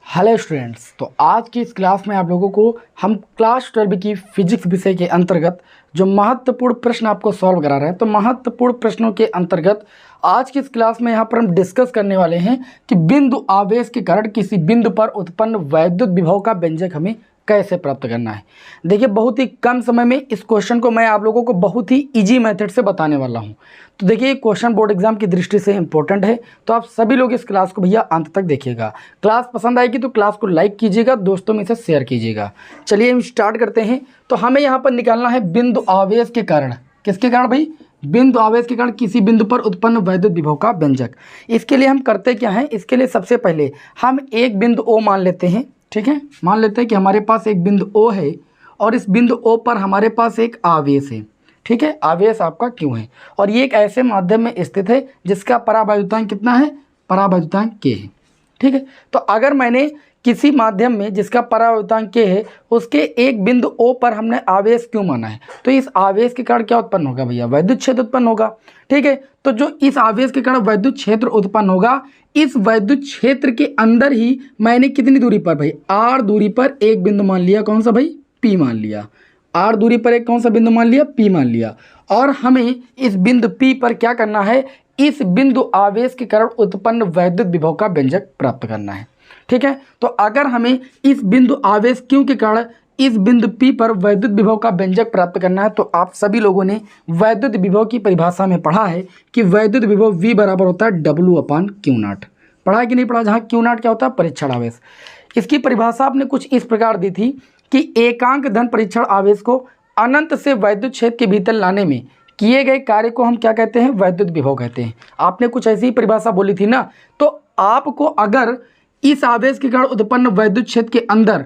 Hello students, तो आज की इस क्लास में आप लोगों को हम क्लास 12 की फिजिक्स विषय के अंतर्गत जो महत्वपूर्ण प्रश्न आपको सॉल्व करा रहे हैं, तो महत्वपूर्ण प्रश्नों के अंतर्गत आज की इस क्लास में यहाँ पर हम डिस्कस करने वाले हैं कि बिंदु आवेश के कारण किसी बिंदु पर उत्पन्न वैद्युत विभव का व्यंजक हमें कैसे प्राप्त करना है। देखिए, बहुत ही कम समय में इस क्वेश्चन को मैं आप लोगों को बहुत ही इजी मेथड से बताने वाला हूं। तो देखिए, क्वेश्चन बोर्ड एग्जाम की दृष्टि से इंपॉर्टेंट है, तो आप सभी लोग इस क्लास को भैया अंत तक देखिएगा। क्लास पसंद आएगी तो क्लास को लाइक कीजिएगा, दोस्तों में इसे शेयर कीजिएगा। चलिए हम स्टार्ट करते हैं। तो हमें यहाँ पर निकालना है बिंदु आवेश के कारण। किसके कारण भाई? बिंदु आवेश के कारण किसी बिंदु पर उत्पन्न वैद्युत विभव का व्यंजक। इसके लिए हम करते क्या हैं? इसके लिए सबसे पहले हम एक बिंदु O मान लेते हैं। ठीक है, मान लेते हैं कि हमारे पास एक बिंदु O है और इस बिंदु O पर हमारे पास एक आवेश है। ठीक है, आवेश आपका Q है और ये एक ऐसे माध्यम में स्थित है जिसका परावैद्युतांक कितना है? परावैद्युतांक K है। ठीक है, तो अगर मैंने किसी माध्यम में जिसका परावैद्युतांक K है उसके एक बिंदु O पर हमने आवेश Q माना है, तो इस आवेश के कारण क्या उत्पन्न होगा भैया? वैद्युत क्षेत्र उत्पन्न होगा। ठीक है, तो जो इस आवेश के कारण वैद्युत क्षेत्र उत्पन्न होगा, इस वैद्युत क्षेत्र के अंदर ही मैंने कितनी दूरी पर भाई? R दूरी पर एक बिंदु मान लिया। कौन सा भाई? P मान लिया। R दूरी पर एक कौन सा बिंदु मान लिया? P मान लिया। और हमें इस बिंदु P पर क्या करना है? इस बिंदु आवेश के कारण उत्पन्न वैद्युत विभव का व्यंजक प्राप्त करना है। ठीक है, तो अगर हमें इस बिंदु आवेश Q के कारण इस बिंदु P पर वैद्युत विभव का व्यंजक प्राप्त करना है, तो आप सभी लोगों ने वैद्युत विभव की परिभाषा में पढ़ा है कि वैद्युत विभव V बराबर होता है W/Q0। पढ़ा है कि नहीं पढ़ा? जहाँ Q0 क्या होता है? परीक्षण आवेश। इसकी परिभाषा आपने कुछ इस प्रकार दी थी कि एकांक धन परीक्षण आवेश को अनंत से वैद्युत क्षेत्र के भीतर लाने में किए गए कार्य को हम क्या कहते हैं? वैद्युत विभव कहते हैं। आपने कुछ ऐसी ही परिभाषा बोली थी ना। तो आपको अगर इस आवेश के कारण उत्पन्न वैद्युत क्षेत्र के अंदर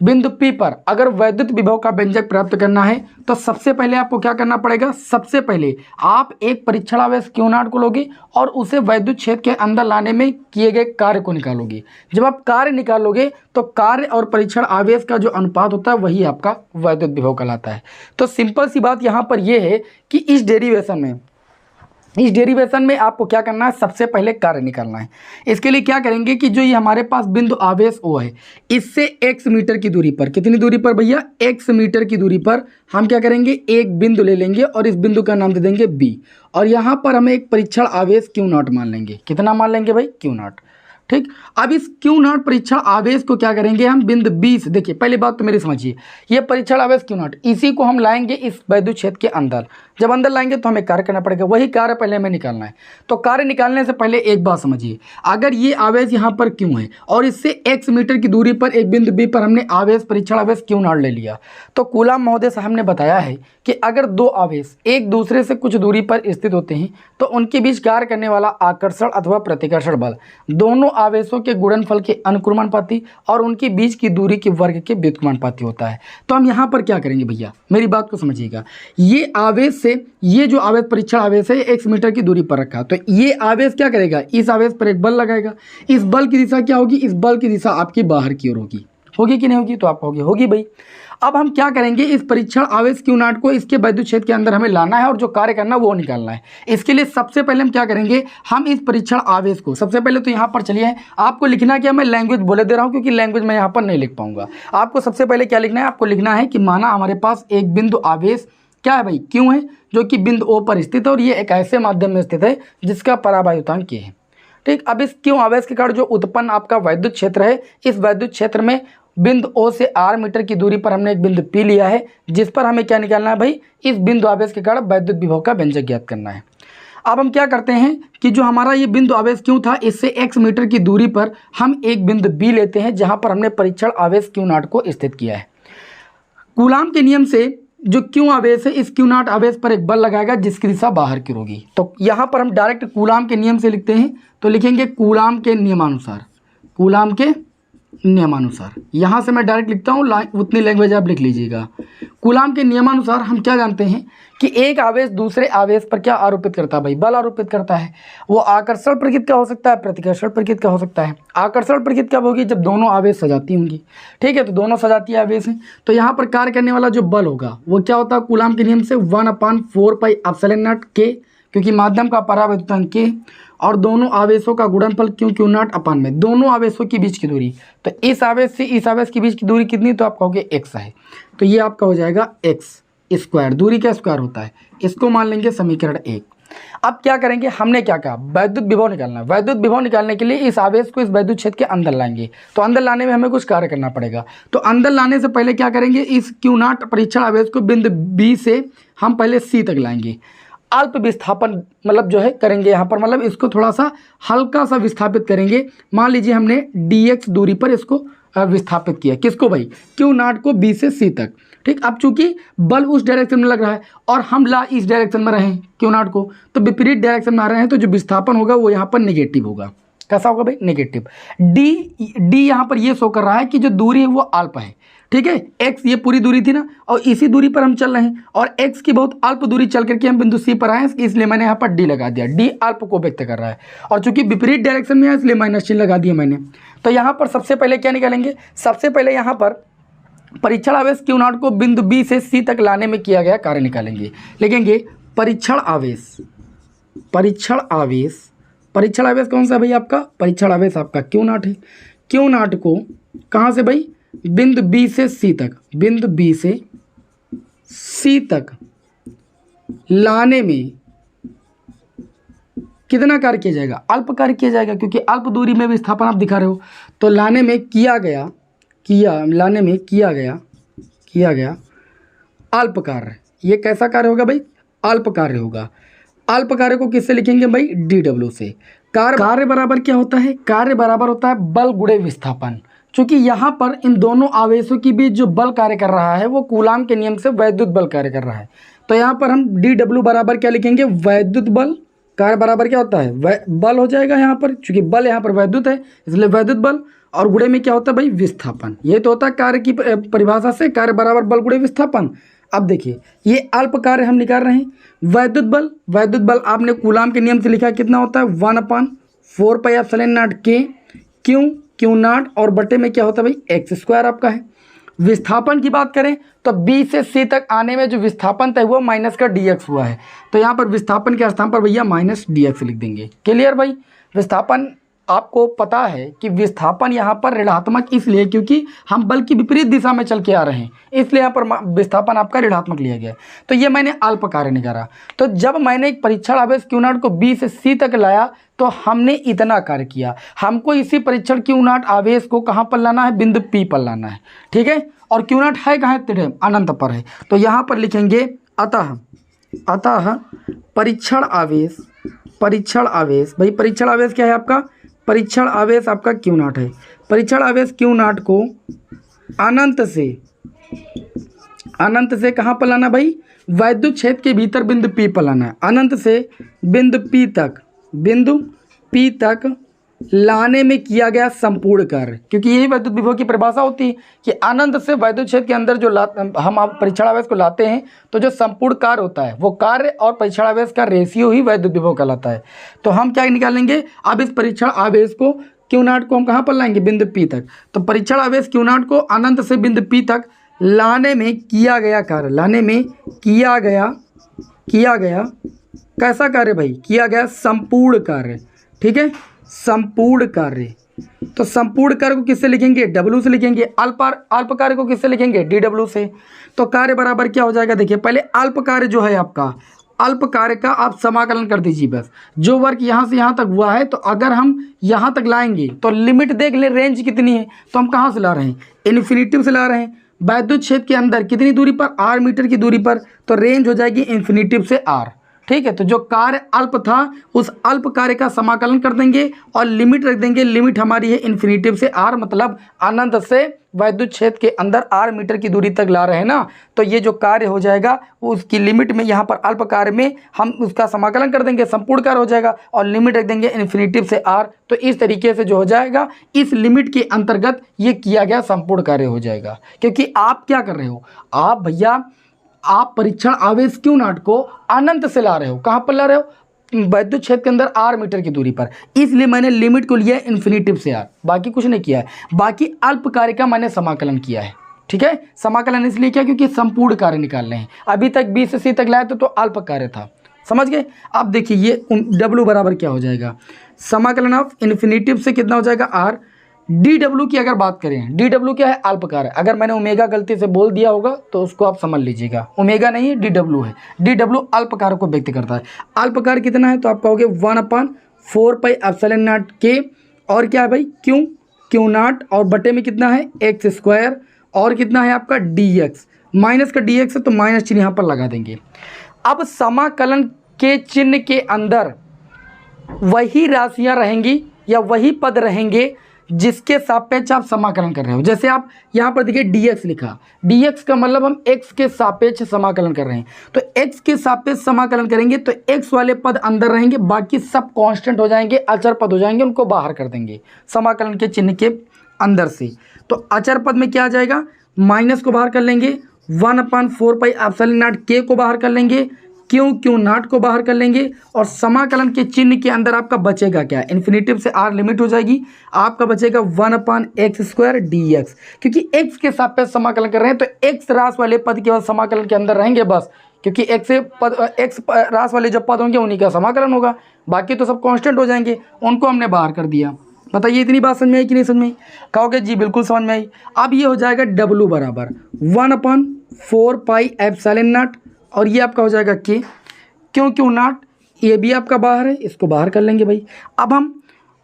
बिंदु P पर अगर वैद्युत विभव का व्यंजक प्राप्त करना है, तो सबसे पहले आपको क्या करना पड़ेगा? सबसे पहले आप एक परीक्षण आवेश Q0 को लोगे और उसे वैद्युत क्षेत्र के अंदर लाने में किए गए कार्य को निकालोगे। जब आप कार्य निकालोगे तो कार्य और परीक्षण आवेश का जो अनुपात होता है वही आपका वैद्युत विभव कहलाता है। तो सिंपल सी बात यहाँ पर यह है कि इस डेरिवेशन में आपको क्या करना है? सबसे पहले कार्य निकालना है। इसके लिए क्या करेंगे कि जो ये हमारे पास बिंदु आवेश O है, इससे x मीटर की दूरी पर, कितनी दूरी पर भैया? x मीटर की दूरी पर हम क्या करेंगे? एक बिंदु ले लेंगे और इस बिंदु का नाम दे देंगे B, और यहाँ पर हमें एक परीक्षण आवेश Q0 मान लेंगे। कितना मान लेंगे भाई? Q0। ठीक, अब इस Q0 परीक्षण आवेश को क्या करेंगे हम? बिंदु B से, देखिए पहले बात तो मेरी समझिए, ये परीक्षण आवेश Q0 इसी को हम लाएंगे इस वैद्युत क्षेत्र के अंदर। जब अंदर लाएंगे तो हमें कार्य करना पड़ेगा, वही कार्य पहले हमें निकालना है। तो कार्य निकालने से पहले एक बात समझिए, अगर ये आवेश यहाँ पर Q है और इससे x मीटर की दूरी पर एक बिंदु B पर हमने आवेश परीक्षण आवेश Q0 ले लिया, तो कूलाम महोदय साहब ने बताया है कि अगर दो आवेश एक दूसरे से कुछ दूरी पर स्थित होते हैं तो उनके बीच कार्य करने वाला आकर्षण अथवा प्रतिकर्षण बल दोनों आवेशों के गुणनफल के अनुक्रमानुपाती और उनके बीच की दूरी के वर्ग के व्युत्क्रमानुपाती होता है। तो हम यहाँ पर क्या करेंगे भैया? मेरी बात को समझिएगा, ये आवेश से ये जो आवेश परीक्षण आवेश है x मीटर की दूरी पर रखा, तो ये आवेश क्या करेगा? इस आवेश पर एक बल लगाएगा। इस बल की दिशा क्या होगी? इस बल की दिशा आपकी बाहर की ओर होगी। होगी कि नहीं होगी? तो आप होगी, होगी भाई। अब हम क्या करेंगे? इस परीक्षण आवेश Q0 को इसके वैद्युत क्षेत्र के अंदर हमें लाना है और जो कार्य करना है वो निकालना है। इसके लिए सबसे पहले हम क्या करेंगे? हम इस परीक्षण आवेश को सबसे पहले तो यहाँ पर चलिए, आपको लिखना क्या? मैं लैंग्वेज बोले दे रहा हूँ क्योंकि लैंग्वेज मैं यहाँ पर नहीं लिख पाऊंगा। आपको सबसे पहले क्या लिखना है? आपको लिखना है कि माना हमारे पास एक बिंदु आवेश क्या है भाई? Q है, जो कि बिंदु O पर स्थित है और ये एक ऐसे माध्यम में स्थित है जिसका परावैद्युतांक K है। ठीक, अब इस Q आवेश के कारण जो उत्पन्न आपका वैद्युत क्षेत्र है, इस वैद्युत क्षेत्र में बिंदु O से R मीटर की दूरी पर हमने एक बिंदु P लिया है, जिस पर हमें क्या निकालना है भाई? इस बिंदु आवेश के कारण वैद्युत विभव का व्यंजक ज्ञात करना है। अब हम क्या करते हैं कि जो हमारा ये बिंदु आवेश Q था, इससे x मीटर की दूरी पर हम एक बिंदु B लेते हैं जहां पर हमने परीक्षण आवेश Q0 को स्थित किया है। कूलाम के नियम से जो Q आवेश है, इस Q0 आवेश पर एक बल लगाएगा जिसकी दिशा बाहर की होगी। तो यहाँ पर हम डायरेक्ट कूलाम के नियम से लिखते हैं, तो लिखेंगे कूलाम के नियमानुसार। कूलाम के नियमानुसार, यहाँ से मैं डायरेक्ट लिखता हूँ, उतनी लैंग्वेज आप लिख लीजिएगा। कूलाम के नियमानुसार हम क्या जानते हैं कि एक आवेश दूसरे आवेश पर क्या आरोपित करता है भाई? बल आरोपित करता है। वो आकर्षण प्रकृति का हो सकता है, प्रतिकर्षण प्रकृति का हो सकता है। आकर्षण प्रकृति कब होगी? जब दोनों आवेश सजाती होंगी। ठीक है, तो दोनों सजाती आवेश हैं, तो यहाँ पर कार्य करने वाला जो बल होगा वो क्या होता है? कूलाम के नियम से 1/4πε0 K, क्योंकि माध्यम का परावैद्युतांक K और दोनों आवेशों का गुणनफल क्यू क्यू नॉट अपान में, दोनों आवेशों के बीच की दूरी, तो इस आवेश से इस आवेश के बीच की दूरी कितनी, तो आप कहोगे x है, तो ये आपका हो जाएगा x स्क्वायर, दूरी का स्क्वायर होता है, इसको मान लेंगे समीकरण 1। अब क्या करेंगे, हमने क्या कहा, वैद्युत विभव निकालना है। वैद्युत विभव निकालने के लिए इस आवेश को इस वैद्युत क्षेत्र के अंदर लाएंगे, तो अंदर लाने में हमें कुछ कार्य करना पड़ेगा। तो अंदर लाने से पहले क्या करेंगे, इस क्यू नॉट परीक्षण आवेश को बिंदु बी से हम पहले सी तक लाएंगे, अल्प विस्थापन मतलब जो है करेंगे यहाँ पर, मतलब इसको थोड़ा सा हल्का सा विस्थापित करेंगे। मान लीजिए हमने dx दूरी पर इसको विस्थापित किया, किसको भाई, क्यू नॉट को बी से सी तक, ठीक। अब चूंकि बल उस डायरेक्शन में लग रहा है और हम ला इस डायरेक्शन में रहे क्यू नॉट को, तो विपरीत डायरेक्शन में आ रहे हैं, तो जो विस्थापन होगा वो यहाँ पर नेगेटिव होगा। कैसा होगा भाई, नेगेटिव। डी यहाँ पर ये शो कर रहा है कि जो दूरी है वो अल्प है, ठीक है। x ये पूरी दूरी थी ना, और इसी दूरी पर हम चल रहे हैं, और x की बहुत अल्प दूरी चल करके हम बिंदु C पर आए, इसलिए मैंने यहाँ पर d लगा दिया। d अल्प को व्यक्त कर रहा है, और चूंकि विपरीत डायरेक्शन में है इसलिए माइनस चिन्ह लगा दिया मैंने। तो यहाँ पर सबसे पहले क्या निकालेंगे, सबसे पहले यहाँ पर परीक्षण आवेश क्यू नॉट को बिंदु B से C तक लाने में किया गया कार्य निकालेंगे। लिखेंगे परीक्षण आवेश, परीक्षण आवेश, परीक्षण आवेश कौन सा भाई आपका, परीक्षण आवेश आपका क्यू नॉट है। क्यू नॉट को कहाँ से भाई, बिंदु B से C तक, बिंदु B से C तक लाने में कितना कार्य किया जाएगा, अल्प कार्य किया जाएगा, क्योंकि अल्प दूरी में विस्थापन आप दिखा रहे हो। तो लाने में किया गया अल्प कार्य, ये कैसा कार्य होगा भाई, अल्प कार्य होगा। अल्प कार्य को किससे लिखेंगे भाई, DW से। कार्य बराबर क्या होता है, कार्य बराबर होता है बल गुणे विस्थापन। चूंकि यहाँ पर इन दोनों आवेशों के बीच जो बल कार्य कर रहा है वो कूलाम के नियम से वैद्युत बल कार्य कर रहा है, तो यहाँ पर हम DW बराबर क्या लिखेंगे, वैद्युत बल। कार्य बराबर क्या होता है, बल हो जाएगा यहाँ पर, चूंकि बल यहाँ पर वैद्युत है इसलिए वैद्युत बल, और गुणे में क्या होता है भाई, विस्थापन। ये तो होता है कार्य की परिभाषा से, कार्य बराबर बल गुणे विस्थापन। अब देखिए ये अल्प कार्य हम निकाल रहे हैं, वैद्युत बल, वैद्युत बल आपने कूलाम के नियम से लिखा, कितना होता है 1/4 पाई एप्सिलॉन नॉट के क्यू नॉट, और बटे में क्या होता है भाई x स्क्वायर आपका है। विस्थापन की बात करें तो B से C तक आने में जो विस्थापन तय हुआ माइनस का dx हुआ है, तो यहाँ पर विस्थापन के स्थान पर भैया माइनस dx लिख देंगे। क्लियर भाई, विस्थापन आपको पता है कि विस्थापन यहाँ पर ऋणात्मक इसलिए क्योंकि हम बल की विपरीत दिशा में चल के आ रहे हैं, इसलिए यहाँ पर विस्थापन आपका ऋणात्मक लिया गया है। तो ये मैंने अल्प कार्य निकाला। तो जब मैंने एक परीक्षण आवेश क्यू नॉट को B से C तक लाया तो हमने इतना कार्य किया। हमको इसी परीक्षण क्यू नॉट आवेश को कहाँ पर लाना है, बिंदु P पर लाना है, ठीक है। और क्यू नॉट है कहाँ है, अनंत पर है, तो यहाँ पर लिखेंगे अतः परीक्षण आवेश, परीक्षण आवेश भाई, परीक्षण आवेश क्या है आपका, परीक्षण आवेश आपका क्यू नॉट है। परीक्षण आवेश क्यू नॉट को अनंत से कहाँ पर लाना भाई, वैद्युत क्षेत्र के भीतर बिंदु P पर लाना है। अनंत से बिंदु P तक लाने में किया गया संपूर्ण कार्य, क्योंकि यही वैद्युत विभव की परिभाषा होती है कि अनंत से वैद्युत क्षेत्र के अंदर जो हम परीक्षण आवेश को लाते हैं तो जो संपूर्ण कार्य होता है वो कार्य और परीक्षण आवेश का रेशियो ही वैद्युत विभव कहलाता है। तो हम क्या निकालेंगे, अब इस परीक्षण आवेश को क्यू नॉट को हम कहाँ पर लाएंगे, बिंदु P तक। तो परीक्षण आवेश क्यू नॉट को अनंत से बिंदु P तक लाने में किया गया कार्य, लाने में किया गया कैसा कार्य भाई, किया गया संपूर्ण कार्य, ठीक है, संपूर्ण कार्य। तो संपूर्ण कार्य को किससे लिखेंगे, W से लिखेंगे। अल्प कार्य को किससे लिखेंगे, DW से। तो कार्य बराबर क्या हो जाएगा, देखिए पहले अल्प कार्य जो है आपका, अल्प कार्य का आप समाकलन कर दीजिए बस। जो वर्क यहाँ से यहाँ तक हुआ है, तो अगर हम यहाँ तक लाएंगे तो लिमिट देख ले रेंज कितनी है, तो हम कहाँ से ला रहे हैं, इन्फिनिटिव से ला रहे हैं। वैद्युत क्षेत्र के अंदर कितनी दूरी पर, r मीटर की दूरी पर, तो रेंज हो जाएगी इन्फिनिटिव से r, ठीक है। तो जो कार्य अल्प था उस अल्प कार्य का समाकलन कर देंगे और लिमिट रख देंगे। लिमिट हमारी है इन्फिनिटिव से r, मतलब अनंत से वैद्युत क्षेत्र के अंदर r मीटर की दूरी तक ला रहे हैं ना, तो ये जो कार्य हो जाएगा उसकी लिमिट में यहाँ पर अल्प कार्य में हम उसका समाकलन कर देंगे, संपूर्ण कार्य हो जाएगा, और लिमिट रख देंगे इन्फिनिटिव से r। तो इस तरीके से जो हो जाएगा इस लिमिट के अंतर्गत ये किया गया संपूर्ण कार्य हो जाएगा। क्योंकि आप क्या कर रहे हो, आप भैया आप परीक्षण आवेश क्यू नॉट को अनंत से ला रहे हो, कहाँ पर ला रहे हो, वैद्युत क्षेत्र के अंदर r मीटर की दूरी पर, इसलिए मैंने लिमिट को लिया इन्फिनिटिव से r, बाकी कुछ नहीं किया है। बाकी अल्प कार्य का मैंने समाकलन किया है, ठीक है। समाकलन इसलिए किया क्योंकि संपूर्ण कार्य निकाल रहे हैं। अभी तक B से C तक लाया तो अल्प कार्य था, समझ गए। अब देखिए ये W बराबर क्या हो जाएगा, समाकलन ऑफ इन्फिनेटिव से कितना हो जाएगा R। DW की अगर बात करें, DW क्या है, अल्पकार है। अगर मैंने ओमेगा गलती से बोल दिया होगा तो उसको आप समझ लीजिएगा, ओमेगा नहीं है, DW है। DW अल्पकार को व्यक्त करता है। अल्पकार कितना है तो आप कहोगे 1/4πε0 K, और क्या है भाई Q0, और बटे में कितना है x², और कितना है आपका dx, माइनस का dx है तो माइनस चिन्ह यहाँ पर लगा देंगे। अब समाकलन के चिन्ह के अंदर वही राशियां रहेंगी या वही पद रहेंगे जिसके सापेक्ष आप समाकलन कर रहे हो। जैसे आप यहाँ पर देखिए dx लिखा, dx का मतलब हम x के सापेक्ष समाकलन कर रहे हैं, तो x के सापेक्ष समाकलन करेंगे तो x वाले पद अंदर रहेंगे, बाकी सब कांस्टेंट हो जाएंगे, अचर पद हो जाएंगे, उनको बाहर कर देंगे समाकलन के चिन्ह के अंदर से। तो अचर पद में क्या आ जाएगा, माइनस को बाहर कर लेंगे, 1/4πε0 K को बाहर कर लेंगे, Q0 को बाहर कर लेंगे, और समाकलन के चिन्ह के अंदर आपका बचेगा क्या, इन्फिनेटिव से R लिमिट हो जाएगी, आपका बचेगा 1/x² dx। क्योंकि x के सापेक्ष समाकलन कर रहे हैं तो x रास वाले पद केवल समाकलन के अंदर रहेंगे बस, क्योंकि x रास वाले जब पद होंगे उन्हीं का समाकलन होगा, बाकी तो सब कांस्टेंट हो जाएंगे, उनको हमने बाहर कर दिया। बताइए इतनी बात समझ में आई कि नहीं समझ में आई? कहोगे जी बिल्कुल समझ में आई। अब ये हो जाएगा W बराबर 1/4πε0, और ये आपका हो जाएगा K, Q0, ये भी आपका बाहर है, इसको बाहर कर लेंगे भाई। अब हम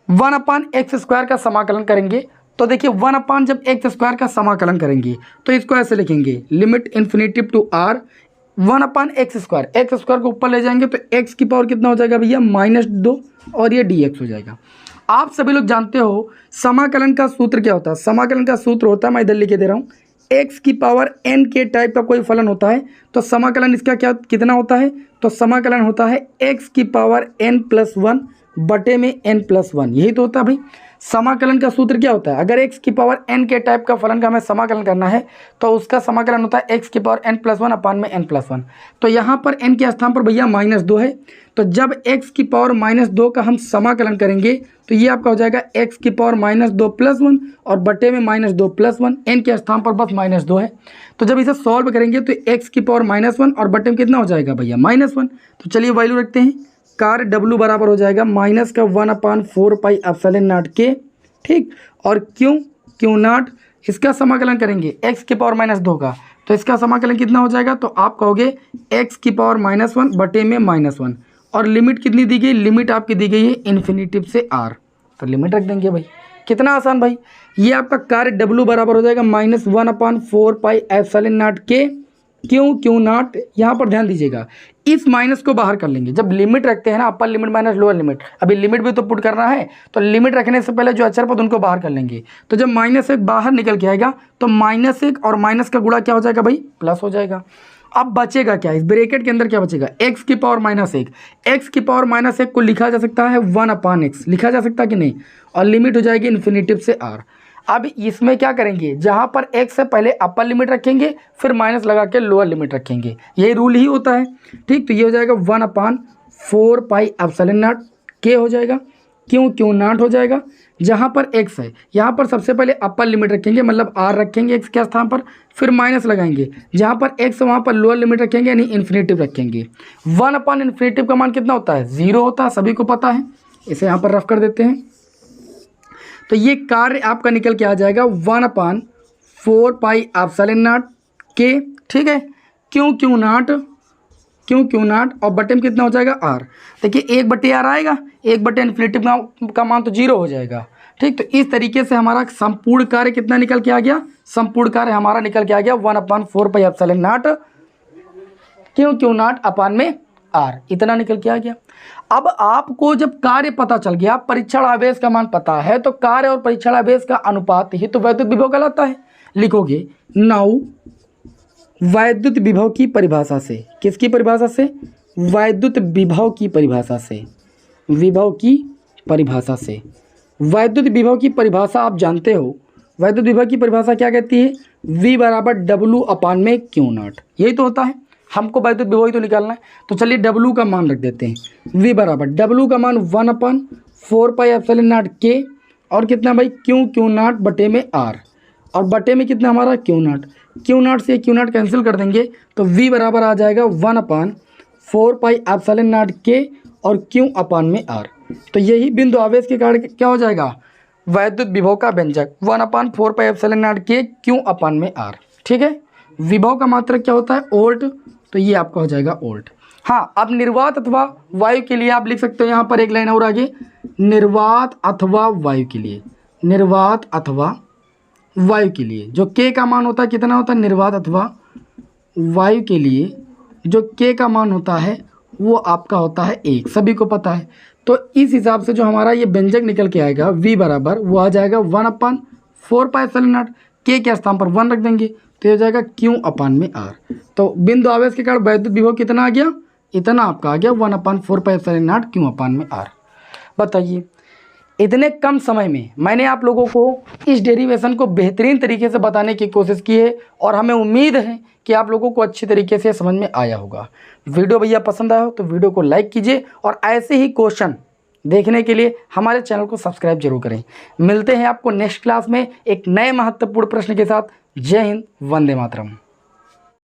1/x² का समाकलन करेंगे, तो देखिए 1 जब x² का समाकलन करेंगे तो इसको ऐसे लिखेंगे, limit infinitive to R 1/x², x² को ऊपर ले जाएंगे तो x की पावर कितना हो जाएगा भैया -2, और ये dx हो जाएगा। आप सभी लोग जानते हो समाकलन का सूत्र क्या होता है, समाकलन का सूत्र होता है, मैं इधर लिखे दे रहा हूँ, x की पावर n के टाइप का कोई फलन होता है तो समाकलन इसका क्या कितना होता है, तो समाकलन होता है x की पावर n+1 बटे में n+1, यही तो होता है भाई। समाकलन का सूत्र क्या होता है, अगर x की पावर n के टाइप का फलन का हमें समाकलन करना है तो उसका समाकलन होता है x की पावर n+1 अपान में n+1। तो यहाँ पर n के स्थान पर भैया -2 है, तो जब x की पावर -2 का हम समाकलन करेंगे तो ये आपका हो जाएगा x की पावर -2 + 1 और बटे में -2 + 1, n के स्थान पर बस -2 है। तो जब इसे सॉल्व करेंगे तो x की पावर -1 और बटे में कितना हो जाएगा भैया -1। तो चलिए वैल्यू रखते हैं, कार्य W बराबर हो जाएगा -1/4πε0 K, ठीक, और Q0 इसका समाकलन करेंगे x की पावर -2 का, तो इसका समाकलन कितना हो जाएगा, तो आप कहोगे x की पावर -1 बटे में -1, और लिमिट कितनी दी गई, लिमिट आपकी दी गई है इन्फिनेटिव से R, तो लिमिट रख देंगे भाई। कितना आसान भाई, ये आपका कार्य W बराबर हो जाएगा -1/4πε0 K Q0। यहाँ पर ध्यान दीजिएगा, इस माइनस को बाहर कर लेंगे, जब लिमिट रखते हैं ना, upper limit minus lower limit, अभी लिमिट भी तो पुट करना है, तो लिमिट रखने से पहले जो अचर पद उनको बाहर कर लेंगे। तो जब -1 बाहर निकल के आएगा तो -1 और माइनस का गुणा क्या हो जाएगा भाई, प्लस हो जाएगा। अब बचेगा क्या, इस ब्रैकेट के अंदर क्या बचेगा, x की पावर -1, x की पावर -1 को लिखा जा सकता है 1/x, लिखा जा सकता है कि नहीं, और लिमिट हो जाएगी इन्फिनेटिव से R। अब इसमें क्या करेंगे, जहाँ पर x से पहले अपर लिमिट रखेंगे फिर माइनस लगा के लोअर लिमिट रखेंगे, यही रूल ही होता है, ठीक। तो ये हो जाएगा 1/4πε0 K हो जाएगा, Q0 हो जाएगा, जहाँ पर x है यहाँ पर सबसे पहले अपर लिमिट रखेंगे, मतलब R रखेंगे x के स्थान पर, फिर माइनस लगाएंगे, जहाँ पर x वहाँ पर लोअर लिमिट रखेंगे यानी इन्फिनेटिव रखेंगे। 1/∞ का मान कितना होता है, 0 होता है, सभी को पता है, इसे यहाँ पर रफ कर देते हैं। तो ये कार्य आपका निकल के आ जाएगा 1/4πε0 K, ठीक है, Q0 और बटे में कितना हो जाएगा R। देखिए 1/R आएगा, 1/∞ का मान तो 0 हो जाएगा, ठीक। तो इस तरीके से हमारा संपूर्ण कार्य कितना निकल के आ गया, संपूर्ण कार्य हमारा निकल के आ गया 1/4πε0 Q0 अपान में R, इतना निकल के आ गया। अब आपको जब कार्य पता चल गया, परीक्षण आवेश का मान पता है, तो कार्य और परीक्षण आवेश का अनुपात ही तो वैद्युत विभव कहलाता है। लिखोगे नाउ वैद्युत विभव की परिभाषा से, किसकी परिभाषा से, वैद्युत विभव की परिभाषा से, विभव की परिभाषा से। वैद्युत विभव की परिभाषा आप जानते हो, वैद्युत विभव की परिभाषा क्या कहती है, V = W अपान में Q0, यही तो होता है, हमको वैद्युत विभव ही तो निकालना है। तो चलिए W का मान रख देते हैं, V = W का मान 1/4πε0 K, और कितना भाई Q0 बटे में R, और बटे में कितना हमारा Q0 से Q0 कैंसिल कर देंगे तो V बराबर आ जाएगा 1/4 4 पाई एप्सिलॉन नॉट के और क्यू अपान में आर। तो यही बिंदु आवेश के कारण क्या हो जाएगा, वैद्युत विभव का व्यंजक 1/4 पाई एप्सिलॉन नॉट के क्यू अपान में आर। ठीक है, विभव का मात्रक क्या होता है, वोल्ट, तो ये आपका हो जाएगा वोल्ट। हाँ, अब निर्वात अथवा वायु के लिए आप लिख सकते हो यहाँ पर एक लाइन और आगे, निर्वात अथवा वायु के लिए, निर्वात अथवा वायु के लिए जो के का मान होता है कितना होता है, निर्वात अथवा वायु के लिए जो के का मान होता है वो आपका होता है 1, सभी को पता है। तो इस हिसाब से जो हमारा ये व्यंजक निकल के आएगा v बराबर वो आ जाएगा 1/4 पाई एप्सिलॉन नॉट, के के स्थान पर 1 रख देंगे तो ये हो जाएगा क्यू अपान में आर। तो बिंदु आवेश के कारण वैद्युत विभव कितना आ गया, इतना आपका आ गया 1/4 पाई एप्सिलॉन नॉट क्यू अपान में आर। बताइए, इतने कम समय में मैंने आप लोगों को इस डेरिवेशन को बेहतरीन तरीके से बताने की कोशिश की है और हमें उम्मीद है कि आप लोगों को अच्छी तरीके से समझ में आया होगा। वीडियो भैया पसंद आया हो तो वीडियो को लाइक कीजिए और ऐसे ही क्वेश्चन देखने के लिए हमारे चैनल को सब्सक्राइब जरूर करें। मिलते हैं आपको नेक्स्ट क्लास में एक नए महत्वपूर्ण प्रश्न के साथ। जय हिंद, वंदे मातरम।